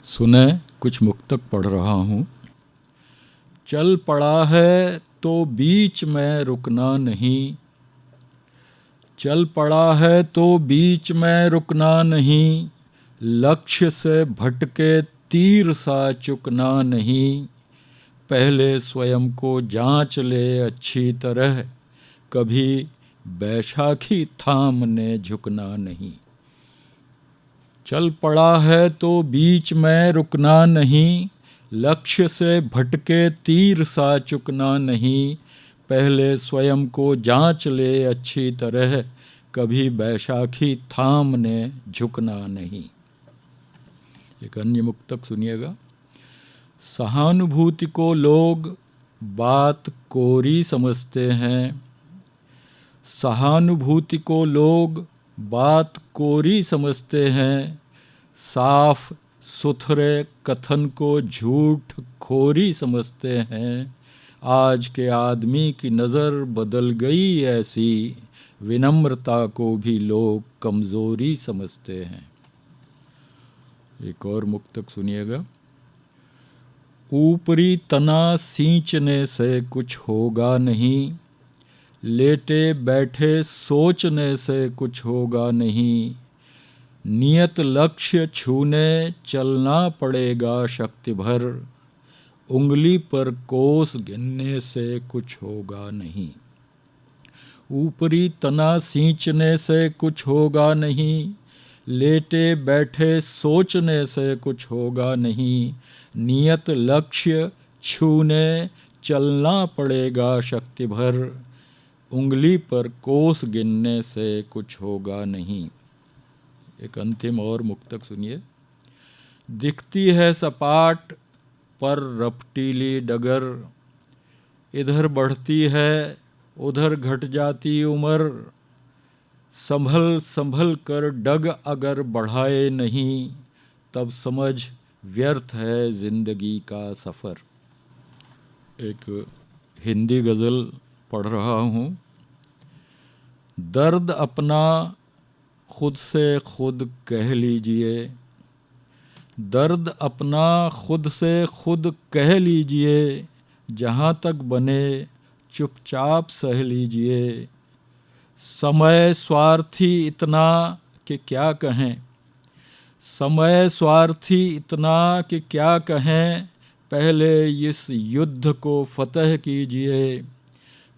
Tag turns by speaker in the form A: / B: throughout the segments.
A: सुने कुछ मुक्तक पढ़ रहा हूँ। चल पड़ा है तो बीच में रुकना नहीं, चल पड़ा है तो बीच में रुकना नहीं, लक्ष्य से भटके तीर सा चुकना नहीं। पहले स्वयं को जांच ले अच्छी तरह, कभी बैशाखी थामने झुकना नहीं। चल पड़ा है तो बीच में रुकना नहीं, लक्ष्य से भटके तीर सा चुकना नहीं। पहले स्वयं को जांच ले अच्छी तरह, कभी बैशाखी थामने झुकना नहीं। एक अन्य मुक्तक सुनिएगा। सहानुभूति को लोग बात कोरी समझते हैं, सहानुभूति को लोग बात कोरी समझते हैं। साफ सुथरे कथन को झूठ खोरी समझते हैं। आज के आदमी की नज़र बदल गई ऐसी, विनम्रता को भी लोग कमज़ोरी समझते हैं। एक और मुक्तक सुनिएगा। ऊपरी तना सींचने से कुछ होगा नहीं, लेटे बैठे सोचने से कुछ होगा नहीं। नियत लक्ष्य छूने चलना पड़ेगा शक्ति भर, उंगली पर कोस गिनने से कुछ होगा नहीं। ऊपरी तना सींचने से कुछ होगा नहीं, लेटे बैठे सोचने से कुछ होगा नहीं। नियत लक्ष्य छूने चलना पड़ेगा शक्ति भर, उंगली पर कोस गिनने से कुछ होगा नहीं। एक अंतिम और मुक्तक सुनिए। दिखती है सपाट पर रपटीली डगर, इधर बढ़ती है उधर घट जाती उम्र। संभल संभल कर डग अगर बढ़ाए नहीं, तब समझ व्यर्थ है जिंदगी का सफ़र। एक हिंदी गज़ल पढ़ रहा हूँ। दर्द अपना खुद से खुद कह लीजिए, दर्द अपना खुद से खुद कह लीजिए। जहाँ तक बने चुपचाप सह लीजिए। समय स्वार्थी इतना कि क्या कहें, समय स्वार्थी इतना कि क्या कहें। पहले इस युद्ध को फतह कीजिए,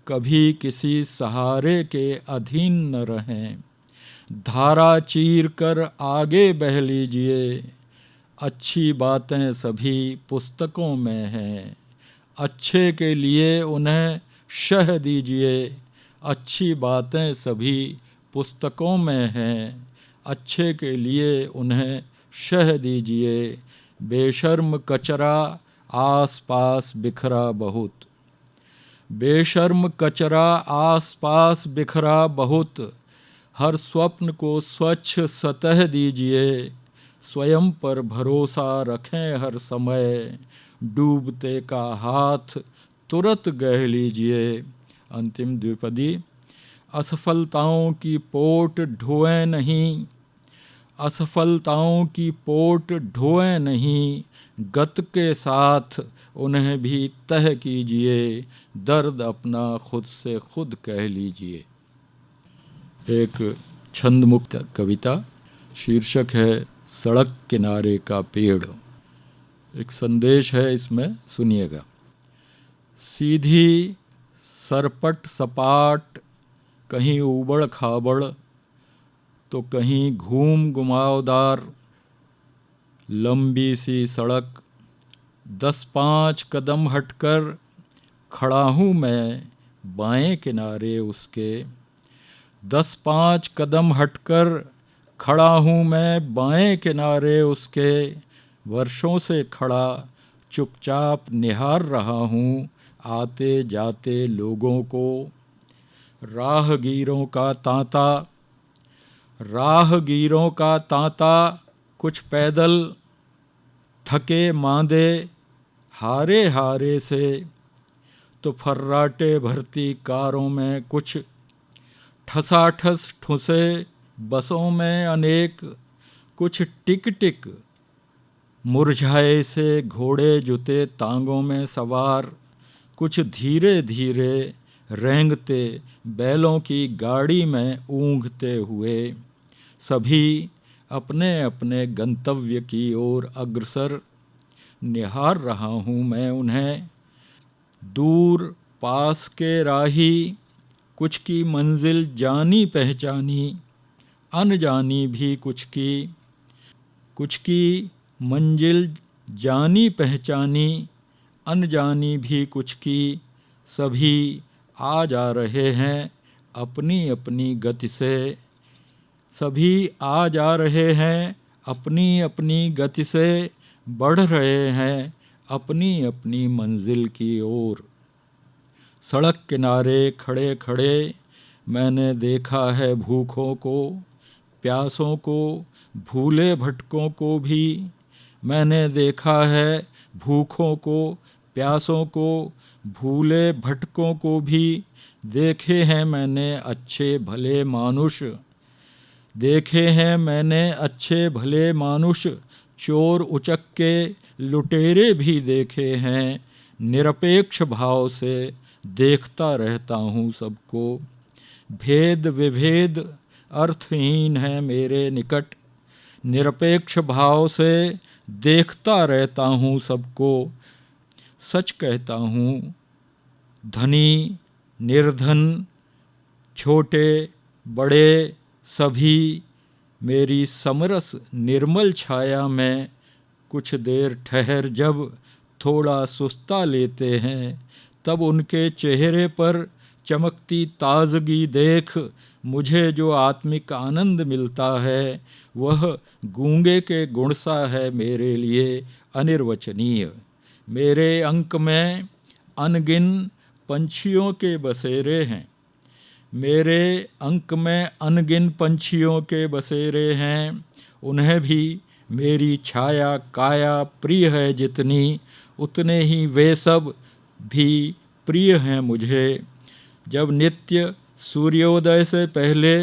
A: कभी किसी सहारे के अधीन न रहें। धारा चीर कर आगे बह लीजिए, अच्छी बातें सभी पुस्तकों में हैं। अच्छे के लिए उन्हें शह दीजिए, अच्छी बातें सभी पुस्तकों में हैं। अच्छे के लिए उन्हें शह दीजिए। बेशर्म कचरा आस पास बिखरा बहुत, बेशर्म कचरा आस पास बिखरा बहुत। हर स्वप्न को स्वच्छ सतह दीजिए, स्वयं पर भरोसा रखें हर समय। डूबते का हाथ तुरंत गह लीजिए। अंतिम द्विपदी। असफलताओं की पोट ढोएं नहीं, असफलताओं की पोट ढोएं नहीं। गत के साथ उन्हें भी तह कीजिए, दर्द अपना खुद से खुद कह लीजिए। एक छंद मुक्त कविता, शीर्षक है सड़क किनारे का पेड़। एक संदेश है इसमें, सुनिएगा। सीधी सरपट सपाट, कहीं ऊबड़ खाबड़ तो कहीं घूम घुमावदार। लंबी सी सड़क 10-5 कदम हटकर खड़ा हूँ मैं बाएं किनारे उसके। 10-5 कदम हटकर खड़ा हूँ मैं बाएं किनारे उसके। वर्षों से खड़ा चुपचाप निहार रहा हूँ आते जाते लोगों को। राहगीरों का तांता, राहगीरों का तांता। कुछ पैदल थके मांदे हारे हारे से, तो फर्राटे भरती कारों में कुछ ठसाठस ठुसे बसों में अनेक। कुछ टिक टिक मुरझाए से घोड़े जुते तांगों में सवार, कुछ धीरे धीरे रेंगते बैलों की गाड़ी में ऊँघते हुए, सभी अपने अपने गंतव्य की ओर अग्रसर। निहार रहा हूँ मैं उन्हें, दूर पास के राही, कुछ की मंजिल जानी पहचानी, अनजानी भी कुछ की मंजिल जानी पहचानी, अनजानी भी कुछ की। सभी आ जा रहे हैं अपनी अपनी गति से, सभी आ जा रहे हैं अपनी अपनी गति से, बढ़ रहे हैं अपनी अपनी मंजिल की ओर। सड़क किनारे खड़े खड़े मैंने देखा है भूखों को, प्यासों को, भूले भटकों को भी। मैंने देखा है भूखों को, प्यासों को, भूले भटकों को भी। देखे हैं मैंने अच्छे भले मानुष, देखे हैं मैंने अच्छे भले मानुष, चोर उचक्के लुटेरे भी देखे हैं। निरपेक्ष भाव से देखता रहता हूँ सबको, भेद विभेद अर्थहीन है मेरे निकट। निरपेक्ष भाव से देखता रहता हूँ सबको, सच कहता हूँ धनी निर्धन, छोटे बड़े सभी मेरी समरस निर्मल छाया में कुछ देर ठहर जब थोड़ा सुस्ता लेते हैं, तब उनके चेहरे पर चमकती ताजगी देख मुझे जो आत्मिक आनंद मिलता है, वह गूंगे के गुण सा है मेरे लिए अनिर्वचनीय। मेरे अंक में अनगिन पंछियों के बसेरे हैं, मेरे अंक में अनगिन पंछियों के बसेरे हैं। उन्हें भी मेरी छाया काया प्रिय है जितनी, उतने ही वे सब भी प्रिय हैं मुझे। जब नित्य सूर्योदय से पहले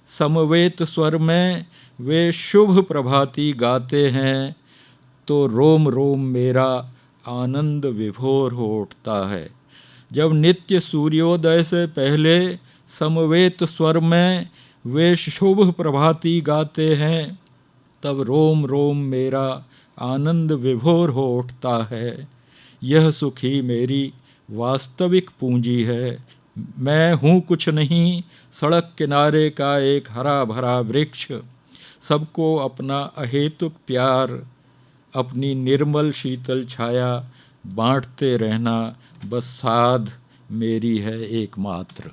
A: समवेत स्वर में वे शुभ प्रभाती गाते हैं, तो रोम रोम मेरा आनंद विभोर हो उठता है। जब नित्य सूर्योदय से पहले समवेत स्वर में वे शुभ प्रभाती गाते हैं, तब रोम रोम मेरा आनंद विभोर हो उठता है। यह सुख ही मेरी वास्तविक पूंजी है। मैं हूँ कुछ नहीं, सड़क किनारे का एक हरा भरा वृक्ष। सबको अपना अहेतुक प्यार, अपनी निर्मल शीतल छाया बांटते रहना बस साध मेरी है एकमात्र।